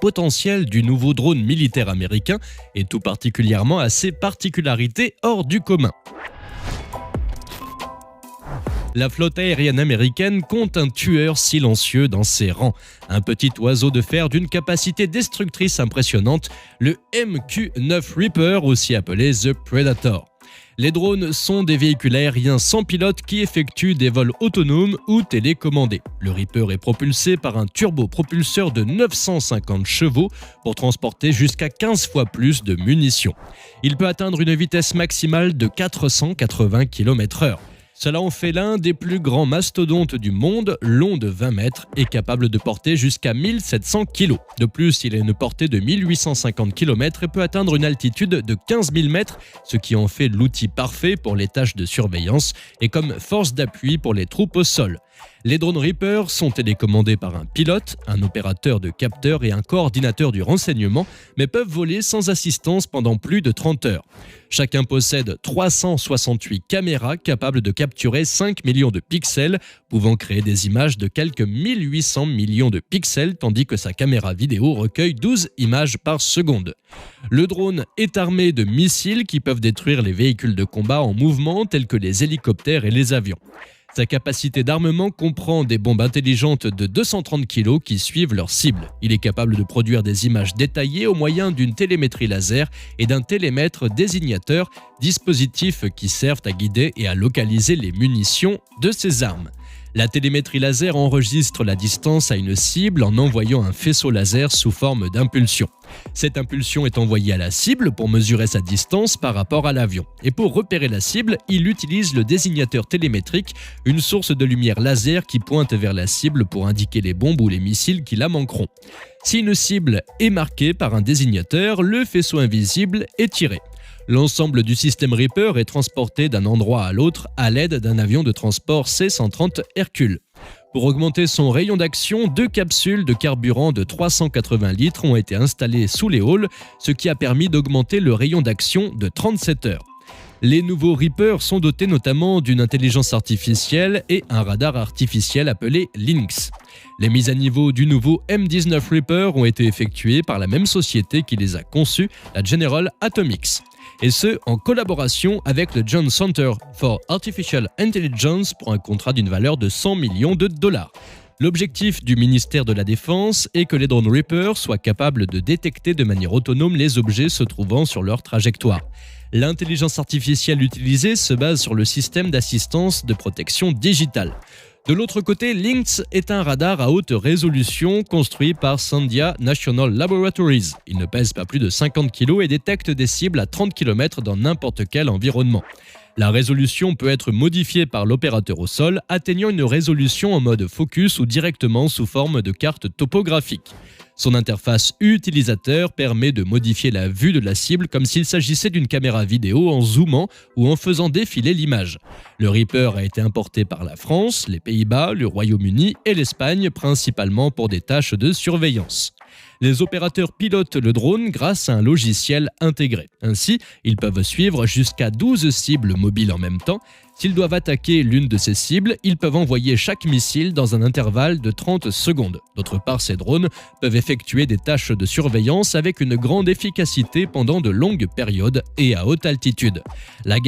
potentiel du nouveau drone militaire américain et tout particulièrement à ses particularités hors du commun. La flotte aérienne américaine compte un tueur silencieux dans ses rangs, un petit oiseau de fer d'une capacité destructrice impressionnante, le MQ-9 Reaper, aussi appelé The Predator. Les drones sont des véhicules aériens sans pilote qui effectuent des vols autonomes ou télécommandés. Le Reaper est propulsé par un turbopropulseur de 950 chevaux pour transporter jusqu'à 15 fois plus de munitions. Il peut atteindre une vitesse maximale de 480 km/h. Cela en fait l'un des plus grands mastodontes du monde, long de 20 mètres et capable de porter jusqu'à 1700 kg. De plus, il a une portée de 1850 km et peut atteindre une altitude de 15 000 mètres, ce qui en fait l'outil parfait pour les tâches de surveillance et comme force d'appui pour les troupes au sol. Les drones Reaper sont télécommandés par un pilote, un opérateur de capteurs et un coordinateur du renseignement, mais peuvent voler sans assistance pendant plus de 30 heures. Chacun possède 368 caméras capables de capturer 5 millions de pixels, pouvant créer des images de quelques 1800 millions de pixels, tandis que sa caméra vidéo recueille 12 images par seconde. Le drone est armé de missiles qui peuvent détruire les véhicules de combat en mouvement tels que les hélicoptères et les avions. Sa capacité d'armement comprend des bombes intelligentes de 230 kg qui suivent leur cible. Il est capable de produire des images détaillées au moyen d'une télémétrie laser et d'un télémètre désignateur, dispositifs qui servent à guider et à localiser les munitions de ses armes. La télémétrie laser enregistre la distance à une cible en envoyant un faisceau laser sous forme d'impulsion. Cette impulsion est envoyée à la cible pour mesurer sa distance par rapport à l'avion. Et pour repérer la cible, il utilise le désignateur télémétrique, une source de lumière laser qui pointe vers la cible pour indiquer les bombes ou les missiles qui la manqueront. Si une cible est marquée par un désignateur, le faisceau invisible est tiré. L'ensemble du système Reaper est transporté d'un endroit à l'autre à l'aide d'un avion de transport C-130 Hercule. Pour augmenter son rayon d'action, 2 capsules de carburant de 380 litres ont été installées sous les halls, ce qui a permis d'augmenter le rayon d'action de 37 heures. Les nouveaux Reapers sont dotés notamment d'une intelligence artificielle et un radar artificiel appelé Lynx. Les mises à niveau du nouveau M19 Reaper ont été effectuées par la même société qui les a conçues, la General Atomics. Et ce, en collaboration avec le Jones Center for Artificial Intelligence pour un contrat d'une valeur de 100 millions de dollars. L'objectif du ministère de la Défense est que les drones Reaper soient capables de détecter de manière autonome les objets se trouvant sur leur trajectoire. L'intelligence artificielle utilisée se base sur le système d'assistance de protection digitale. De l'autre côté, Lynx est un radar à haute résolution construit par Sandia National Laboratories. Il ne pèse pas plus de 50 kg et détecte des cibles à 30 km dans n'importe quel environnement. La résolution peut être modifiée par l'opérateur au sol, atteignant une résolution en mode focus ou directement sous forme de carte topographique. Son interface utilisateur permet de modifier la vue de la cible comme s'il s'agissait d'une caméra vidéo en zoomant ou en faisant défiler l'image. Le Reaper a été importé par la France, les Pays-Bas, le Royaume-Uni et l'Espagne, principalement pour des tâches de surveillance. Les opérateurs pilotent le drone grâce à un logiciel intégré. Ainsi, ils peuvent suivre jusqu'à 12 cibles mobiles en même temps. S'ils doivent attaquer l'une de ces cibles, ils peuvent envoyer chaque missile dans un intervalle de 30 secondes. D'autre part, ces drones peuvent effectuer des tâches de surveillance avec une grande efficacité pendant de longues périodes et à haute altitude. La garde